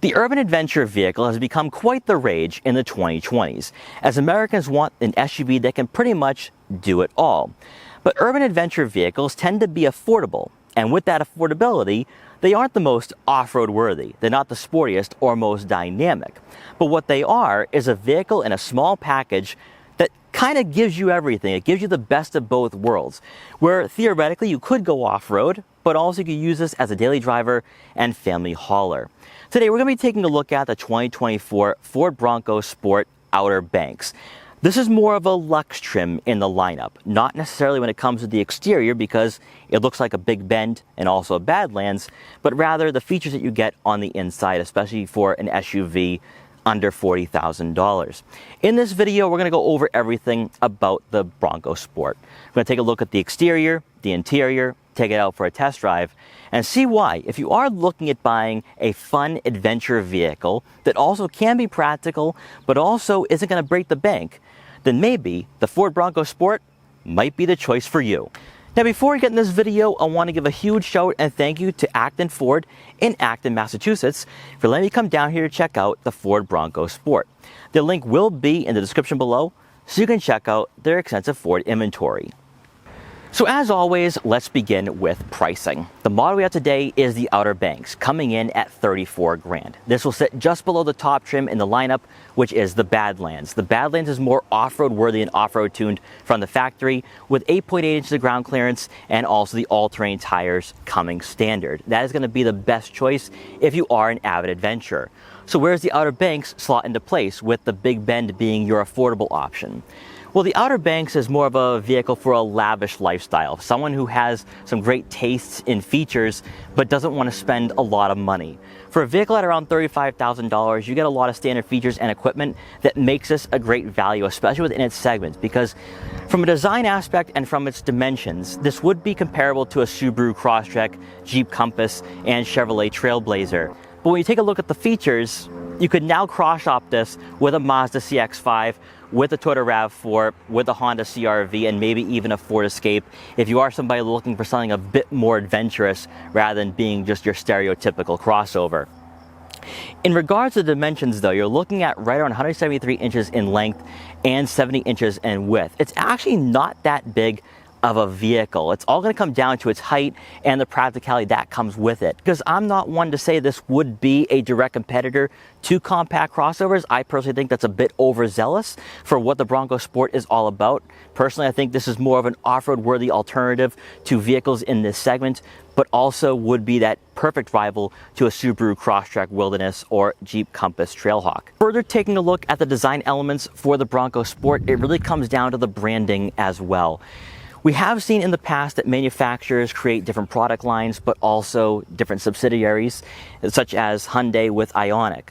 The urban adventure vehicle has become quite the rage in the 2020s, as Americans want an SUV that can pretty much do it all. But urban adventure vehicles tend to be affordable, and with that affordability, they aren't the most off-road worthy. They're not the sportiest or most dynamic. But what they are is a vehicle in a small package that kind of gives you everything. It gives you the best of both worlds, where theoretically you could go off-road, but also you could use this as a daily driver and family hauler. Today we're going to be taking a look at the 2024 Ford Bronco Sport Outer Banks. This is more of a luxe trim in the lineup, not necessarily when it comes to the exterior because it looks like a Big Bend and also a Badlands, but rather the features that you get on the inside, especially for an SUV under $40,000. In this video, we're going to go over everything about the Bronco Sport. We're going to take a look at the exterior, the interior, take it out for a test drive, and see why, if you are looking at buying a fun adventure vehicle that also can be practical, but also isn't going to break the bank, then maybe the Ford Bronco Sport might be the choice for you. Now, before we get in this video, I want to give a huge shout and thank you to Acton Ford in Acton, Massachusetts for letting me come down here to check out the Ford Bronco Sport. The link will be in the description below, so you can check out their extensive Ford inventory. So as always, let's begin with pricing. The model we have today is the Outer Banks, coming in at $34 grand. This will sit just below the top trim in the lineup, which is the Badlands. The Badlands is more off-road worthy and off-road tuned from the factory, with 8.8 inches of ground clearance and also the all-terrain tires coming standard. That is going to be the best choice if you are an avid adventurer. So where does the Outer Banks slot into place, with the Big Bend being your affordable option? Well, the Outer Banks is more of a vehicle for a lavish lifestyle. Someone who has some great tastes in features, but doesn't want to spend a lot of money. For a vehicle at around $35,000, you get a lot of standard features and equipment that makes this a great value, especially within its segment, because from a design aspect and from its dimensions, this would be comparable to a Subaru Crosstrek, Jeep Compass, and Chevrolet Trailblazer. But when you take a look at the features, you could now cross-shop this with a Mazda CX-50, with a Toyota RAV4, with a Honda CR-V, and maybe even a Ford Escape if you are somebody looking for something a bit more adventurous rather than being just your stereotypical crossover. In regards to the dimensions though, you're looking at right around 173 inches in length and 70 inches in width. It's actually not that big of a vehicle. It's all going to come down to its height and the practicality that comes with it. Because I'm not one to say this would be a direct competitor to compact crossovers. I personally think that's a bit overzealous for what the Bronco Sport is all about. Personally, I think this is more of an off-road worthy alternative to vehicles in this segment, but also would be that perfect rival to a Subaru Crosstrek Wilderness or Jeep Compass Trailhawk. Further taking a look at the design elements for the Bronco Sport, it really comes down to the branding as well. We have seen in the past that manufacturers create different product lines, but also different subsidiaries, such as Hyundai with Ioniq.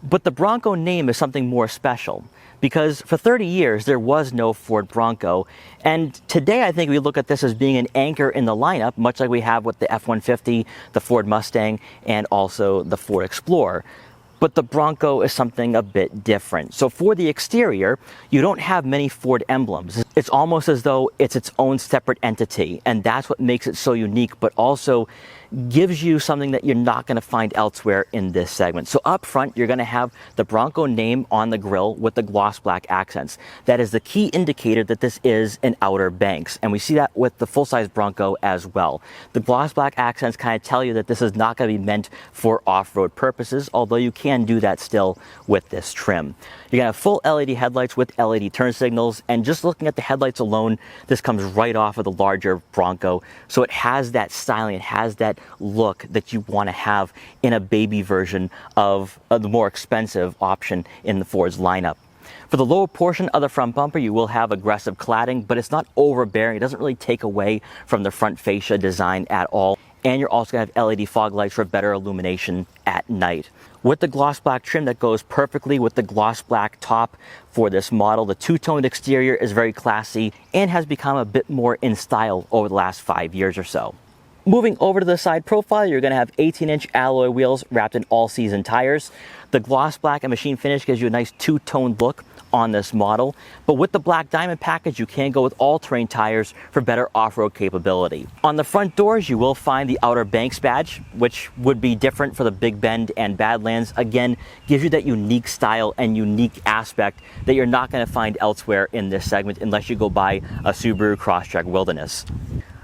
But the Bronco name is something more special, because for 30 years there was no Ford Bronco, and today I think we look at this as being an anchor in the lineup, much like we have with the F-150, the Ford Mustang, and also the Ford Explorer. But the Bronco is something a bit different. So for the exterior, you don't have many Ford emblems. It's almost as though it's its own separate entity, and that's what makes it so unique, but also gives you something that you're not going to find elsewhere in this segment. So up front, you're going to have the Bronco name on the grille with the gloss black accents. That is the key indicator that this is an Outer Banks, and we see that with the full-size Bronco as well. The gloss black accents kind of tell you that this is not going to be meant for off-road purposes, although you can do that still with this trim. You're going to have full LED headlights with LED turn signals, and just looking at the headlights alone, this comes right off of the larger Bronco, so it has that styling, it has that look that you want to have in a baby version of the more expensive option in the Ford's lineup. For the lower portion of the front bumper, you will have aggressive cladding, but it's not overbearing. It doesn't really take away from the front fascia design at all. And you're also going to have LED fog lights for better illumination at night. With the gloss black trim that goes perfectly with the gloss black top for this model, the two-toned exterior is very classy and has become a bit more in style over the last 5 years or so. Moving over to the side profile, you're going to have 18-inch alloy wheels wrapped in all-season tires. The gloss black and machine finish gives you a nice two-toned look on this model, but with the Black Diamond package, you can go with all-terrain tires for better off-road capability. On the front doors, you will find the Outer Banks badge, which would be different for the Big Bend and Badlands. Again, gives you that unique style and unique aspect that you're not going to find elsewhere in this segment unless you go buy a Subaru Crosstrek Wilderness.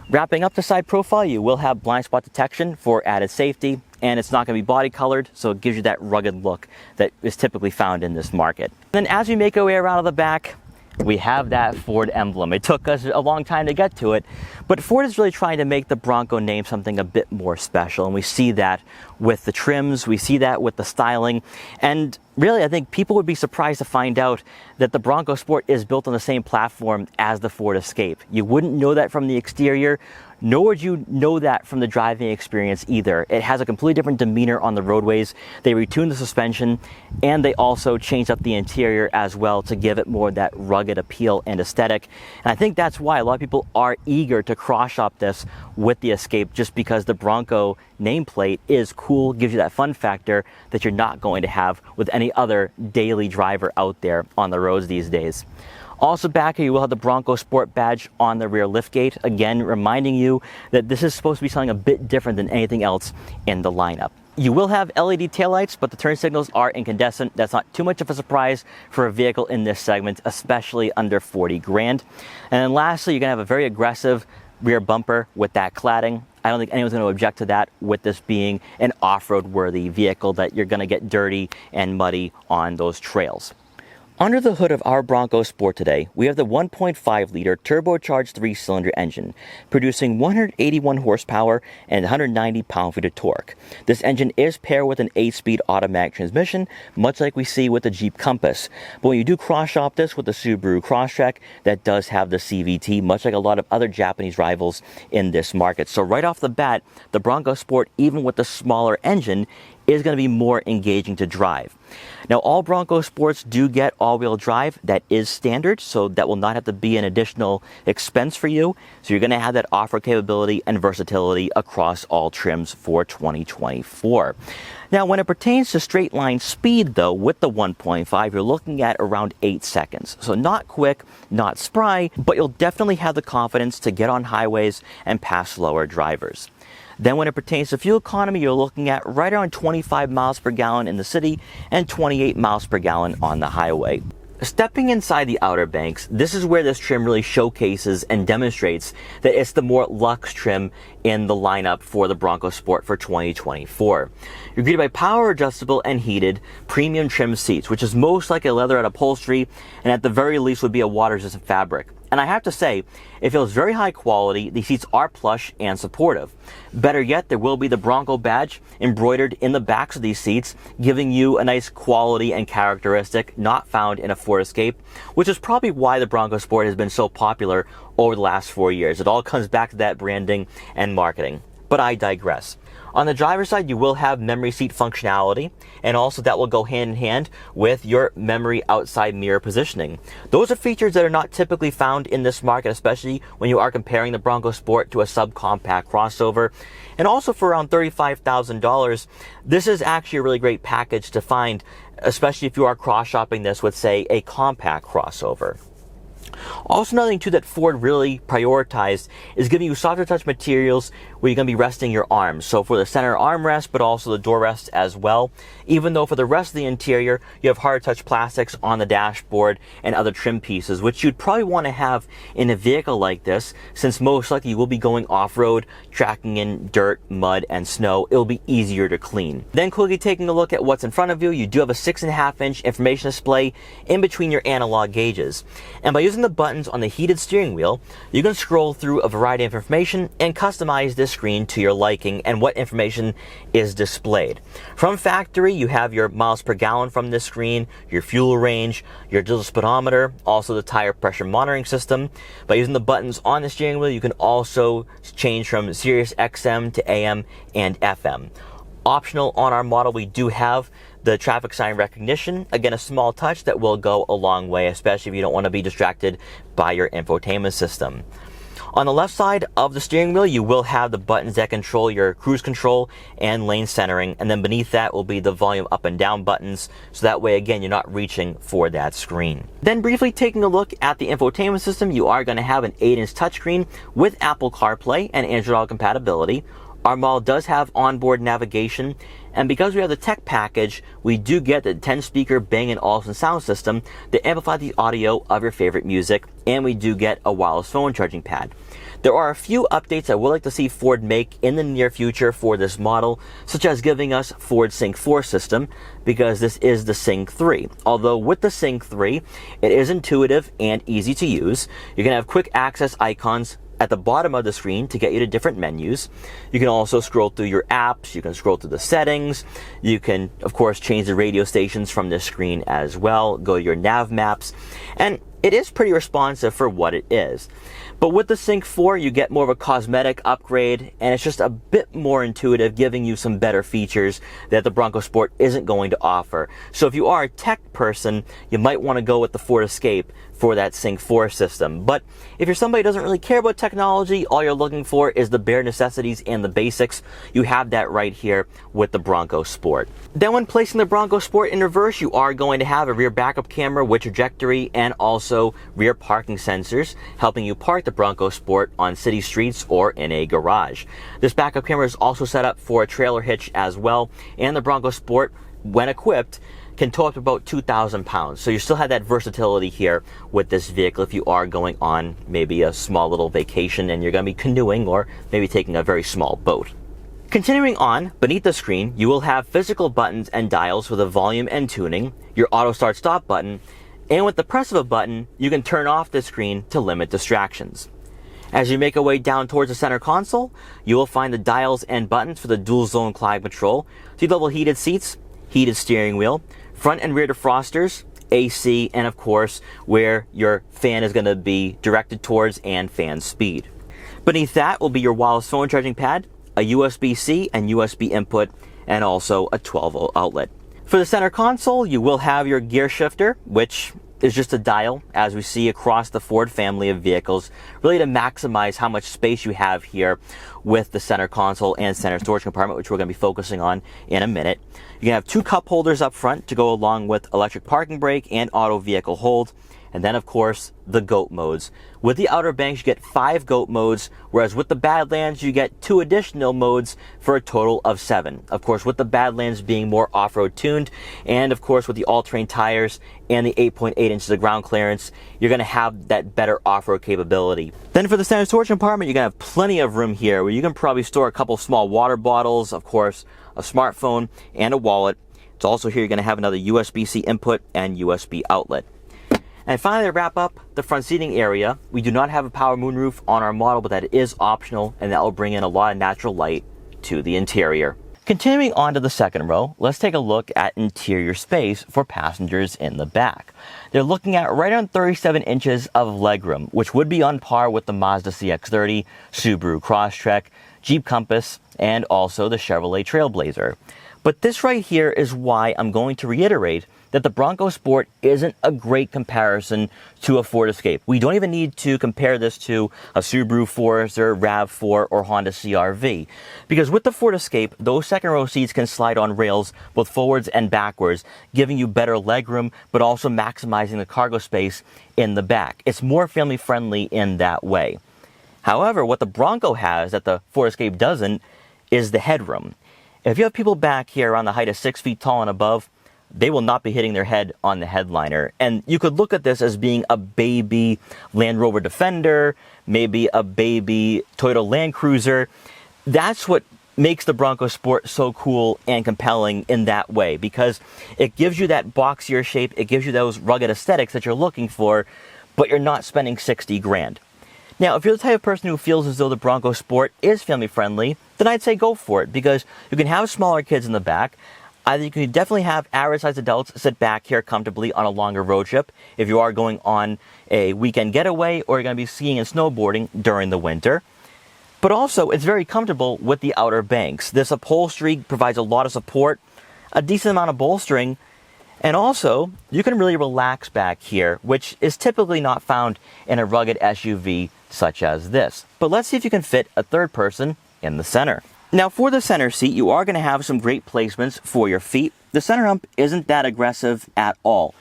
Wrapping up the side profile, you will have blind spot detection for added safety, and it's not going to be body colored, so it gives you that rugged look that is typically found in this market. Then as we make our way around to the back, we have that Ford emblem. It took us a long time to get to it, but Ford is really trying to make the Bronco name something a bit more special, and we see that with the trims, we see that with the styling, and really I think people would be surprised to find out that the Bronco Sport is built on the same platform as the Ford Escape. You wouldn't know that from the exterior, nor would you know that from the driving experience either. It has a completely different demeanor on the roadways. They retuned the suspension, and they also changed up the interior as well to give it more that rugged appeal and aesthetic. And I think that's why a lot of people are eager to cross-shop this with the Escape, just because the Bronco nameplate is cool, gives you that fun factor that you're not going to have with any other daily driver out there on the roads these days. Also back here, you will have the Bronco Sport badge on the rear liftgate, again reminding you that this is supposed to be something a bit different than anything else in the lineup. You will have LED taillights, but the turn signals are incandescent. That's not too much of a surprise for a vehicle in this segment, especially under 40 grand. And then lastly, you're going to have a very aggressive rear bumper with that cladding. I don't think anyone's going to object to that, with this being an off-road worthy vehicle that you're going to get dirty and muddy on those trails. Under the hood of our Bronco Sport today, we have the 1.5-liter turbocharged 3-cylinder engine, producing 181 horsepower and 190 pound-feet of torque. This engine is paired with an 8-speed automatic transmission, much like we see with the Jeep Compass. But when you do cross-shop this with the Subaru Crosstrek, that does have the CVT, much like a lot of other Japanese rivals in this market. So right off the bat, the Bronco Sport, even with the smaller engine, is going to be more engaging to drive. Now, all Bronco Sports do get all-wheel drive. That is standard, so that will not have to be an additional expense for you. So you're going to have that off-road capability and versatility across all trims for 2024. Now, when it pertains to straight line speed, though, with the 1.5, you're looking at around 8 seconds. So not quick, not spry, but you'll definitely have the confidence to get on highways and pass slower drivers. Then when it pertains to fuel economy, you're looking at right around 25 miles per gallon in the city and 28 miles per gallon on the highway. Stepping inside the Outer Banks, this is where this trim really showcases and demonstrates that it's the more luxe trim in the lineup for the Bronco Sport for 2024. You're greeted by power adjustable and heated premium trim seats, which is most like a leatherette upholstery, and at the very least would be a water resistant fabric. And I have to say, it feels very high quality. The seats are plush and supportive. Better yet, there will be the Bronco badge embroidered in the backs of these seats, giving you a nice quality and characteristic not found in a Ford Escape, which is probably why the Bronco Sport has been so popular over the last 4 years. It all comes back to that branding and marketing. But I digress. On the driver's side, you will have memory seat functionality, and also that will go hand in hand with your memory outside mirror positioning. Those are features that are not typically found in this market, especially when you are comparing the Bronco Sport to a subcompact crossover. And also for around $35,000, this is actually a really great package to find, especially if you are cross-shopping this with, say, a compact crossover. Also, another thing too that Ford really prioritized is giving you softer touch materials where you're going to be resting your arms. So for the center armrest, but also the door rest as well. Even though for the rest of the interior, you have hard touch plastics on the dashboard and other trim pieces, which you'd probably want to have in a vehicle like this, since most likely you will be going off-road, tracking in dirt, mud, and snow. It'll be easier to clean. Then quickly taking a look at what's in front of you, you do have a 6.5-inch information display in between your analog gauges. And by using the buttons on the heated steering wheel, you can scroll through a variety of information and customize this screen to your liking and what information is displayed. From factory, you have your miles per gallon from this screen, your fuel range, your digital speedometer, also the tire pressure monitoring system. By using the buttons on the steering wheel, you can also change from Sirius XM to AM and FM. Optional on our model, we do have the traffic sign recognition. Again, a small touch that will go a long way, especially if you don't want to be distracted by your infotainment system. On the left side of the steering wheel, you will have the buttons that control your cruise control and lane centering, and then beneath that will be the volume up and down buttons, so that way again you're not reaching for that screen. Then briefly taking a look at the infotainment system, you are going to have an 8-inch touchscreen with Apple CarPlay and Android Auto compatibility. Our model does have onboard navigation, and because we have the tech package, we do get the 10-speaker Bang & Olufsen sound system to amplify the audio of your favorite music, and we do get a wireless phone charging pad. There are a few updates I would like to see Ford make in the near future for this model, such as giving us Ford Sync 4 system, because this is the Sync 3. Although with the Sync 3, it is intuitive and easy to use. You can have quick access icons at the bottom of the screen to get you to different menus. You can also scroll through your apps, you can scroll through the settings, you can of course change the radio stations from this screen as well, go to your nav maps, and it is pretty responsive for what it is. But with the Sync 4, you get more of a cosmetic upgrade, and it's just a bit more intuitive, giving you some better features that the Bronco Sport isn't going to offer. So if you are a tech person, you might want to go with the Ford Escape for that Sync 4 system. But if you're somebody who doesn't really care about technology, all you're looking for is the bare necessities and the basics, you have that right here with the Bronco Sport. Then when placing the Bronco Sport in reverse, you are going to have a rear backup camera with trajectory and also rear parking sensors, helping you park the Bronco Sport on city streets or in a garage. This backup camera is also set up for a trailer hitch as well, and the Bronco Sport, when equipped, can tow up to about 2,000 pounds. So you still have that versatility here with this vehicle if you are going on maybe a small little vacation and you're going to be canoeing or maybe taking a very small boat. Continuing on, beneath the screen, you will have physical buttons and dials for the volume and tuning, your auto start stop button, and with the press of a button, you can turn off the screen to limit distractions. As you make your way down towards the center console, you will find the dials and buttons for the dual zone climate control, two-level heated seats, heated steering wheel, front and rear defrosters, AC, and of course where your fan is going to be directed towards and fan speed. Beneath that will be your wireless phone charging pad, a USB-C and USB input, and also a 12-volt outlet. For the center console, you will have your gear shifter, which is just a dial, as we see across the Ford family of vehicles, really to maximize how much space you have here with the center console and center storage compartment, which we're going to be focusing on in a minute. You can have two cup holders up front to go along with electric parking brake and auto vehicle hold. And then, of course, the GOAT modes. With the Outer Banks, you get 5 GOAT modes, whereas with the Badlands, you get 2 additional modes for a total of 7. Of course, with the Badlands being more off-road tuned, and of course with the all-terrain tires and the 8.8 inches of ground clearance, you're going to have that better off-road capability. Then for the center storage compartment, you're going to have plenty of room here, where you can probably store a couple small water bottles, of course, a smartphone, and a wallet. It's also here you're going to have another USB-C input and USB outlet. And finally, to wrap up the front seating area, we do not have a power moonroof on our model, but that is optional, and that will bring in a lot of natural light to the interior. Continuing on to the second row, let's take a look at interior space for passengers in the back. They're looking at right around 37 inches of legroom, which would be on par with the Mazda CX-50, Subaru Crosstrek, Jeep Compass, and also the Chevrolet Trailblazer. But this right here is why I'm going to reiterate that the Bronco Sport isn't a great comparison to a Ford Escape. We don't even need to compare this to a Subaru Forester, RAV4, or Honda CR-V. Because with the Ford Escape, those second row seats can slide on rails both forwards and backwards, giving you better legroom, but also maximizing the cargo space in the back. It's more family friendly in that way. However, what the Bronco has that the Ford Escape doesn't is the headroom. If you have people back here around the height of 6 feet tall and above, they will not be hitting their head on the headliner. And you could look at this as being a baby Land Rover Defender, maybe a baby Toyota Land Cruiser. That's what makes the Bronco Sport so cool and compelling in that way, because it gives you that boxier shape, it gives you those rugged aesthetics that you're looking for, but you're not spending 60 grand. Now, if you're the type of person who feels as though the Bronco Sport is family friendly, then I'd say go for it, because you can have smaller kids in the back. Either you can definitely have average-sized adults sit back here comfortably on a longer road trip if you are going on a weekend getaway or you're going to be skiing and snowboarding during the winter. But also, it's very comfortable with the Outer Banks. This upholstery provides a lot of support, a decent amount of bolstering, and also, you can really relax back here, which is typically not found in a rugged SUV such as this. But let's see if you can fit a third person in the center. Now for the center seat, you are going to have some great placements for your feet. The center hump isn't that aggressive at all.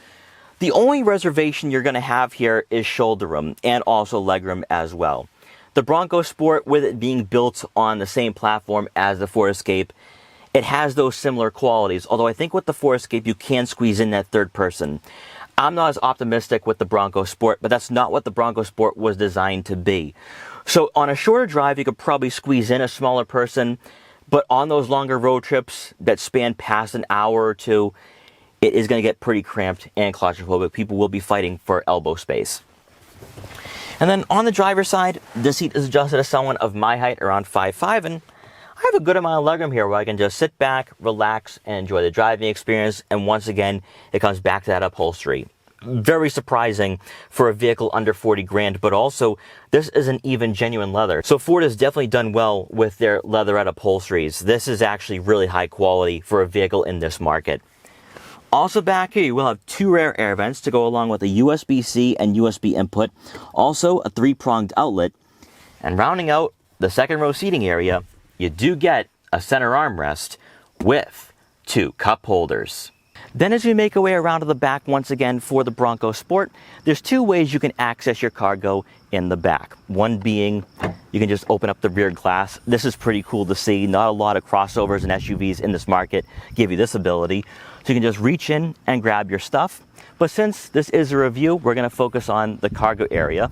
The only reservation you're going to have here is shoulder room and also legroom as well. The Bronco Sport, with it being built on the same platform as the Ford Escape, it has those similar qualities. Although I think with the Ford Escape, you can squeeze in that third person. I'm not as optimistic with the Bronco Sport, but that's not what the Bronco Sport was designed to be. So on a shorter drive, you could probably squeeze in a smaller person, but on those longer road trips that span past an hour or two, it is going to get pretty cramped and claustrophobic. People will be fighting for elbow space. And then on the driver's side, this seat is adjusted to someone of my height, around 5'5", and I have a good amount of legroom here where I can just sit back, relax, and enjoy the driving experience. And once again, it comes back to that upholstery. Very surprising for a vehicle under 40 grand, but also this isn't even genuine leather. So Ford has definitely done well with their leatherette upholsteries. This is actually really high quality for a vehicle in this market. Also back here, you will have two rear air vents to go along with a USB-C and USB input. Also a 3-pronged outlet. And rounding out the second row seating area, you do get a center armrest with 2 cup holders. Then as we make our way around to the back once again for the Bronco Sport, there's 2 ways you can access your cargo in the back. One being you can just open up the rear glass. This is pretty cool to see. Not a lot of crossovers and SUVs in this market give you this ability. So you can just reach in and grab your stuff. But since this is a review, we're going to focus on the cargo area.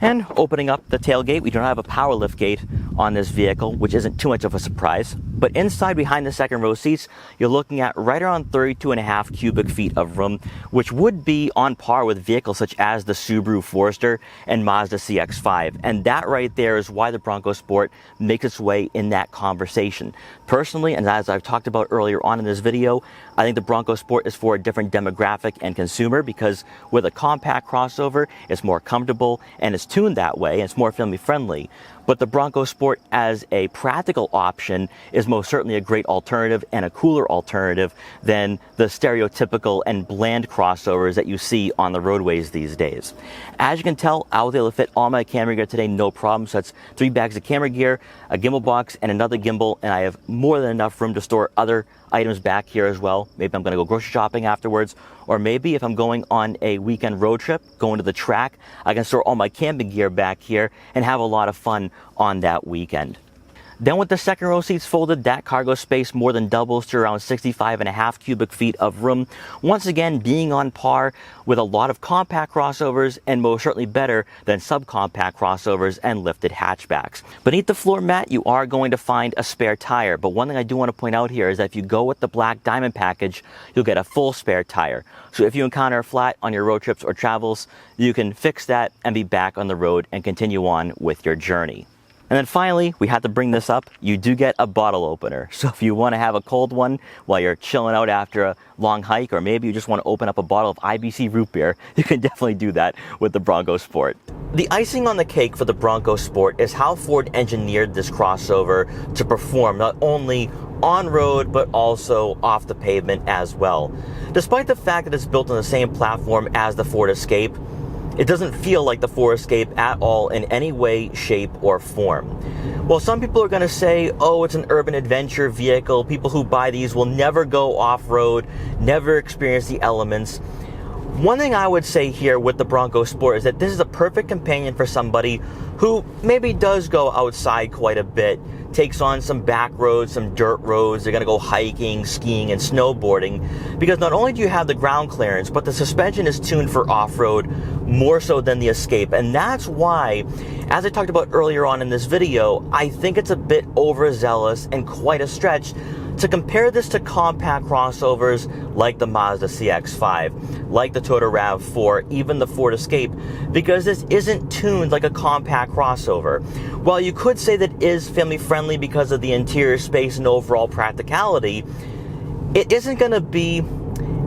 And opening up the tailgate, we don't have a power lift gate on this vehicle, which isn't too much of a surprise. But inside, behind the second row seats, you're looking at right around 32.5 cubic feet of room, which would be on par with vehicles such as the Subaru Forester and Mazda CX-50. And that right there is why the Bronco Sport makes its way in that conversation. Personally, and as I've talked about earlier on in this video, I think the Bronco Sport is for a different demographic and consumer, because with a compact crossover, it's more comfortable and it's tuned that way, and it's more family friendly. But the Bronco Sport as a practical option is most certainly a great alternative and a cooler alternative than the stereotypical and bland crossovers that you see on the roadways these days. As you can tell, I was able to fit all my camera gear today, no problem. So that's 3 bags of camera gear, a gimbal box, and another gimbal, and I have more than enough room to store other items back here as well. Maybe I'm going to go grocery shopping afterwards, or maybe if I'm going on a weekend road trip, going to the track, I can store all my camping gear back here and have a lot of fun on that weekend. Then with the second row seats folded, that cargo space more than doubles to around 65.5 cubic feet of room. Once again, being on par with a lot of compact crossovers, and most certainly better than subcompact crossovers and lifted hatchbacks. Beneath the floor mat, you are going to find a spare tire. But one thing I do want to point out here is that if you go with the black diamond package, you'll get a full spare tire. So if you encounter a flat on your road trips or travels, you can fix that and be back on the road and continue on with your journey. And then finally, we had to bring this up, you do get a bottle opener. So if you want to have a cold one while you're chilling out after a long hike, or maybe you just want to open up a bottle of IBC root beer, you can definitely do that with the Bronco Sport. The icing on the cake for the Bronco Sport is how Ford engineered this crossover to perform not only on-road but also off the pavement as well. Despite the fact that it's built on the same platform as the Ford Escape, it doesn't feel like the Ford Escape at all in any way, shape, or form. Well, some people are going to say, oh, it's an urban adventure vehicle. People who buy these will never go off-road, never experience the elements. One thing I would say here with the Bronco Sport is that this is a perfect companion for somebody who maybe does go outside quite a bit, takes on some back roads, some dirt roads. They're going to go hiking, skiing, and snowboarding, because not only do you have the ground clearance, but the suspension is tuned for off-road more so than the Escape. And that's why, as I talked about earlier on in this video, I think it's a bit overzealous and quite a stretch to compare this to compact crossovers like the Mazda CX-50, like the Toyota RAV4, even the Ford Escape, because this isn't tuned like a compact crossover. While you could say that it is family friendly because of the interior space and overall practicality, it isn't going to be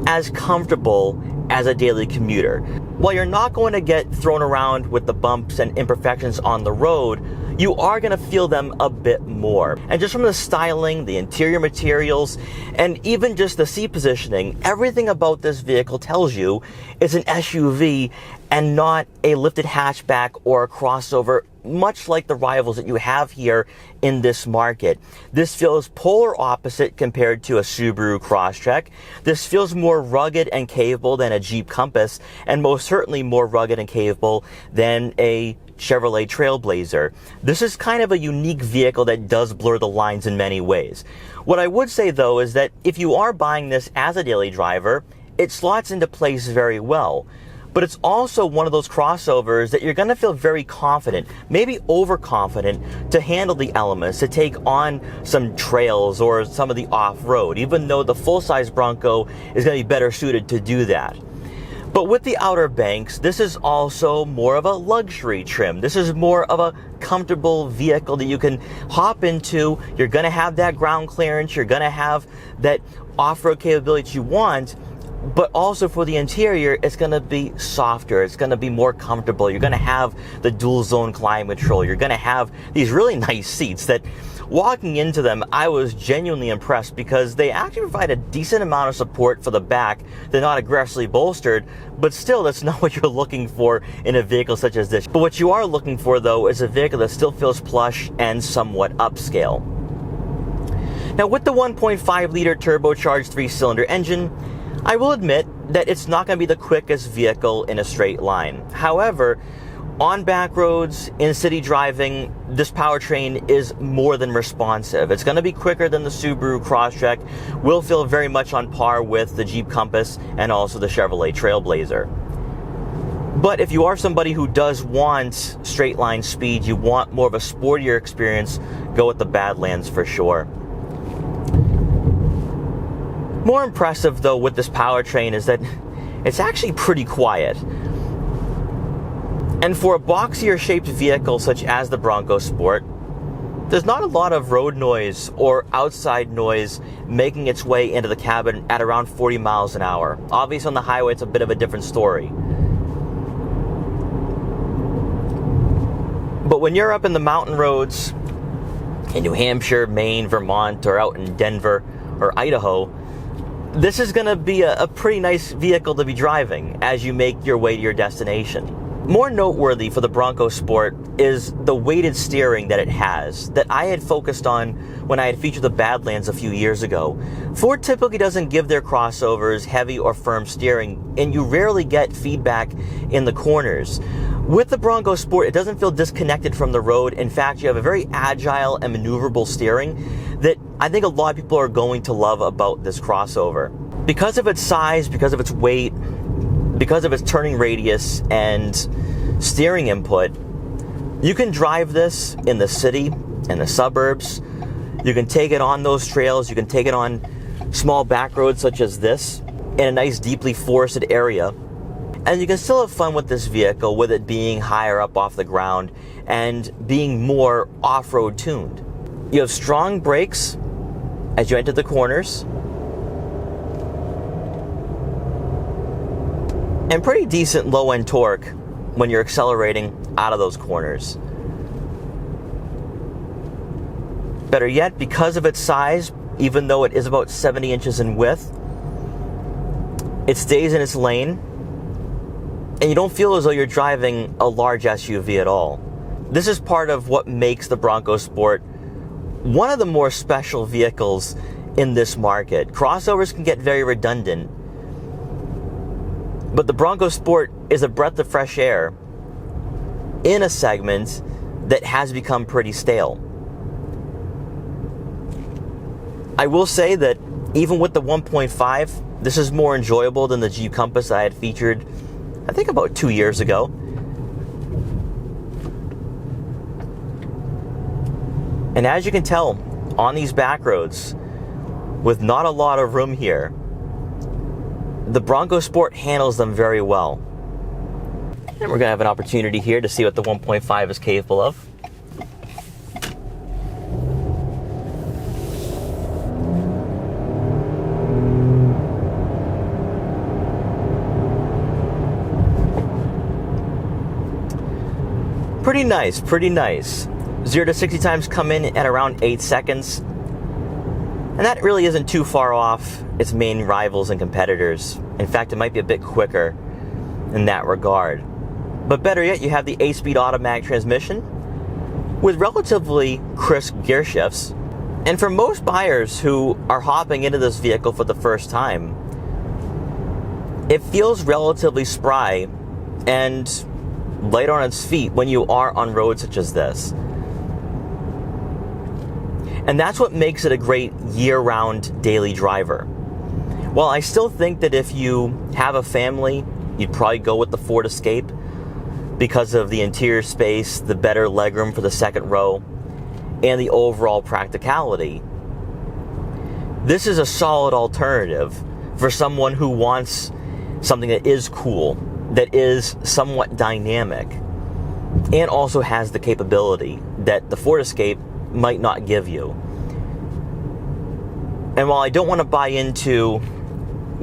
as comfortable as a daily commuter. while you're not going to get thrown around with the bumps and imperfections on the road, you are going to feel them a bit more. And just from the styling, the interior materials, and even just the seat positioning, everything about this vehicle tells you it's an SUV and not a lifted hatchback or a crossover, much like the rivals that you have here in this market. This feels polar opposite compared to a Subaru Crosstrek. This feels more rugged and capable than a Jeep Compass, and most certainly more rugged and capable than a Chevrolet Trailblazer. This is kind of a unique vehicle that does blur the lines in many ways. What I would say though is that if you are buying this as a daily driver, it slots into place very well. But it's also one of those crossovers that you're going to feel very confident, maybe overconfident, to handle the elements, to take on some trails or some of the off-road, even though the full-size Bronco is going to be better suited to do that. But with the Outer Banks, this is also more of a luxury trim. This is more of a comfortable vehicle that you can hop into. You're going to have that ground clearance. You're going to have that off-road capability that you want. But also for the interior, it's going to be softer. It's going to be more comfortable. You're going to have the dual zone climate control. You're going to have these really nice seats that, walking into them, I was genuinely impressed because they actually provide a decent amount of support for the back. They're not aggressively bolstered, but still, that's not what you're looking for in a vehicle such as this. But what you are looking for, though, is a vehicle that still feels plush and somewhat upscale. Now, with the 1.5-liter turbocharged 3-cylinder engine, I will admit that it's not going to be the quickest vehicle in a straight line. However, on back roads, in city driving, this powertrain is more than responsive. It's going to be quicker than the Subaru Crosstrek, will feel very much on par with the Jeep Compass and also the Chevrolet Trailblazer. But if you are somebody who does want straight line speed, you want more of a sportier experience, go with the Badlands for sure. More impressive though with this powertrain is that it's actually pretty quiet. And for a boxier shaped vehicle such as the Bronco Sport, there's not a lot of road noise or outside noise making its way into the cabin at around 40 miles an hour. Obviously on the highway it's a bit of a different story. But when you're up in the mountain roads in New Hampshire, Maine, Vermont, or out in Denver or Idaho, this is going to be a pretty nice vehicle to be driving as you make your way to your destination. More noteworthy for the Bronco Sport is the weighted steering that it has, that I had focused on when I had featured the Badlands a few years ago. Ford typically doesn't give their crossovers heavy or firm steering, and you rarely get feedback in the corners. With the Bronco Sport, it doesn't feel disconnected from the road. In fact, you have a very agile and maneuverable steering that I think a lot of people are going to love about this crossover. Because of its size, because of its weight, because of its turning radius and steering input, you can drive this in the city, in the suburbs. You can take it on those trails. You can take it on small back roads such as this in a nice deeply forested area. And you can still have fun with this vehicle with it being higher up off the ground and being more off-road tuned. You have strong brakes as you enter the corners, and pretty decent low-end torque when you're accelerating out of those corners. Better yet, because of its size, even though it is about 70 inches in width, it stays in its lane, and you don't feel as though you're driving a large SUV at all. This is part of what makes the Bronco Sport one of the more special vehicles in this market. Crossovers can get very redundant, but the Bronco Sport is a breath of fresh air in a segment that has become pretty stale. I will say that even with the 1.5, this is more enjoyable than the Jeep Compass I had featured, I think about 2 years ago. And as you can tell, on these back roads, with not a lot of room here, the Bronco Sport handles them very well. And we're going to have an opportunity here to see what the 1.5 is capable of. Pretty nice, pretty nice. 0 to 60 times come in at around 8 seconds. And that really isn't too far off its main rivals and competitors. In fact, it might be a bit quicker in that regard. But better yet, you have the 8-speed automatic transmission with relatively crisp gear shifts. And for most buyers who are hopping into this vehicle for the first time, it feels relatively spry and light on its feet when you are on roads such as this. And that's what makes it a great year-round daily driver. While I still think that if you have a family, you'd probably go with the Ford Escape because of the interior space, the better legroom for the second row, and the overall practicality. This is a solid alternative for someone who wants something that is cool, that is somewhat dynamic, and also has the capability that the Ford Escape might not give you. And while I don't want to buy into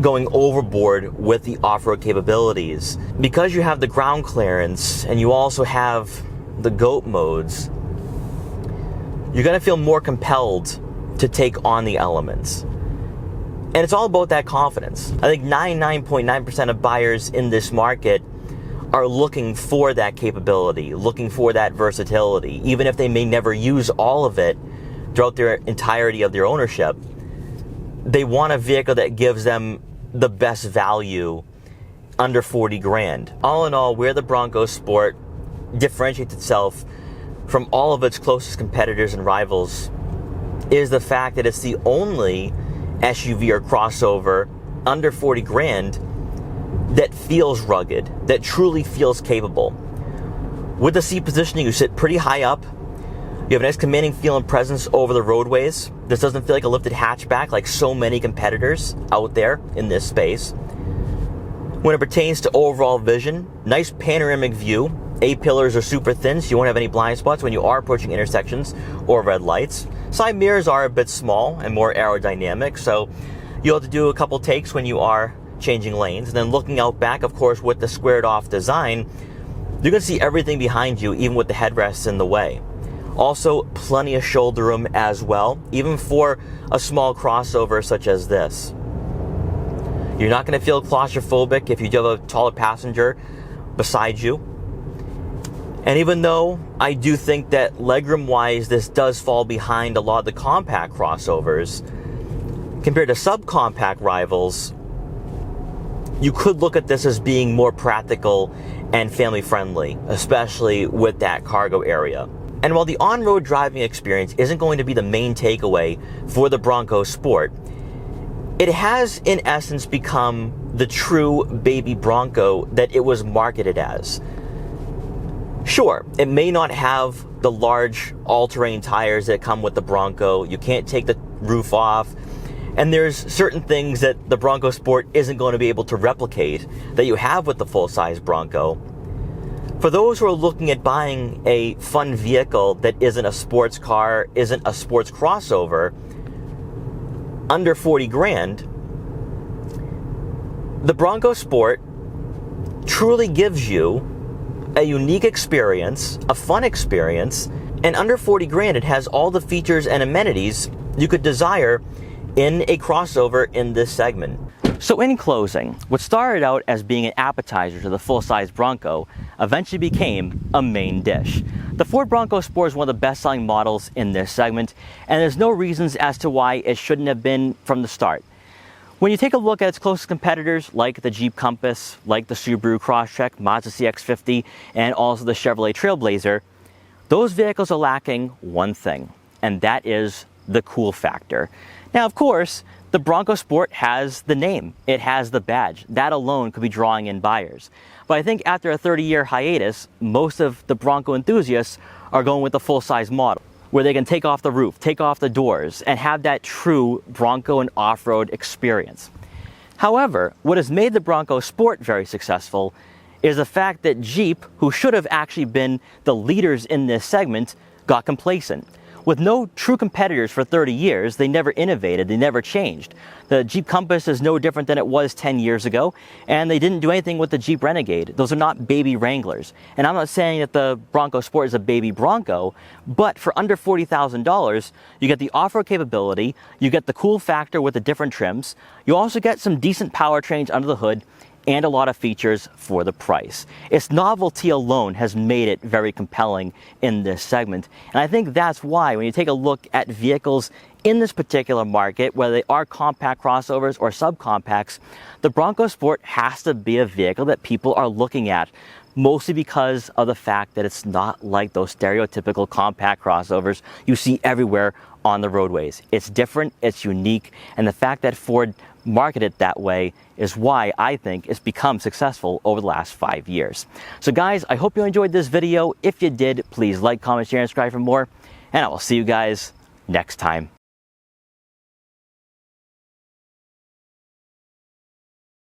going overboard with the off-road capabilities, because you have the ground clearance and you also have the GOAT modes, you're going to feel more compelled to take on the elements. And it's all about that confidence. I think 99.9% of buyers in this market are looking for that capability, looking for that versatility, even if they may never use all of it throughout their entirety of their ownership. They want a vehicle that gives them the best value under 40 grand. All in all, where the Bronco Sport differentiates itself from all of its closest competitors and rivals is the fact that it's the only SUV or crossover under 40 grand that feels rugged, that truly feels capable. With the seat positioning, you sit pretty high up. You have a nice commanding feel and presence over the roadways. This doesn't feel like a lifted hatchback like so many competitors out there in this space. When it pertains to overall vision, nice panoramic view. A-pillars are super thin, so you won't have any blind spots when you are approaching intersections or red lights. Side mirrors are a bit small and more aerodynamic, so you'll have to do a couple takes when you are changing lanes. And then looking out back, of course, with the squared off design, you're going to see everything behind you, even with the headrests in the way. Also, plenty of shoulder room as well, even for a small crossover such as this. You're not going to feel claustrophobic if you do have a taller passenger beside you. And even though I do think that legroom-wise this does fall behind a lot of the compact crossovers, compared to subcompact rivals, you could look at this as being more practical and family-friendly, especially with that cargo area. And while the on-road driving experience isn't going to be the main takeaway for the Bronco Sport, it has in essence become the true baby Bronco that it was marketed as. Sure, it may not have the large all-terrain tires that come with the Bronco. You can't take the roof off. And there's certain things that the Bronco Sport isn't going to be able to replicate that you have with the full-size Bronco. For those who are looking at buying a fun vehicle that isn't a sports car, isn't a sports crossover, under 40 grand, the Bronco Sport truly gives you a unique experience, a fun experience, and under 40 grand it has all the features and amenities you could desire in a crossover in this segment. So in closing, what started out as being an appetizer to the full-size Bronco eventually became a main dish. The Ford Bronco Sport is one of the best-selling models in this segment, and there's no reasons as to why it shouldn't have been from the start. When you take a look at its closest competitors, like the Jeep Compass, like the Subaru Crosstrek, Mazda CX-50, and also the Chevrolet Trailblazer, those vehicles are lacking one thing, and that is the cool factor. Now, of course, the Bronco Sport has the name, it has the badge. That alone could be drawing in buyers. But I think after a 30-year hiatus, most of the Bronco enthusiasts are going with the full-size model, where they can take off the roof, take off the doors, and have that true Bronco and off-road experience. However, what has made the Bronco Sport very successful is the fact that Jeep, who should have actually been the leaders in this segment, got complacent. With no true competitors for 30 years, they never innovated, they never changed. The Jeep Compass is no different than it was 10 years ago, and they didn't do anything with the Jeep Renegade. Those are not baby Wranglers. And I'm not saying that the Bronco Sport is a baby Bronco, but for under $40,000, you get the off-road capability, you get the cool factor with the different trims, you also get some decent powertrains under the hood, and a lot of features for the price. Its novelty alone has made it very compelling in this segment. And I think that's why when you take a look at vehicles in this particular market, whether they are compact crossovers or subcompacts, the Bronco Sport has to be a vehicle that people are looking at, mostly because of the fact that it's not like those stereotypical compact crossovers you see everywhere on the roadways. It's different, it's unique, and the fact that Ford marketed it that way is why I think it's become successful over the last 5 years. So guys, I hope you enjoyed this video. If you did, please like, comment, share, and subscribe for more, and I will see you guys next time.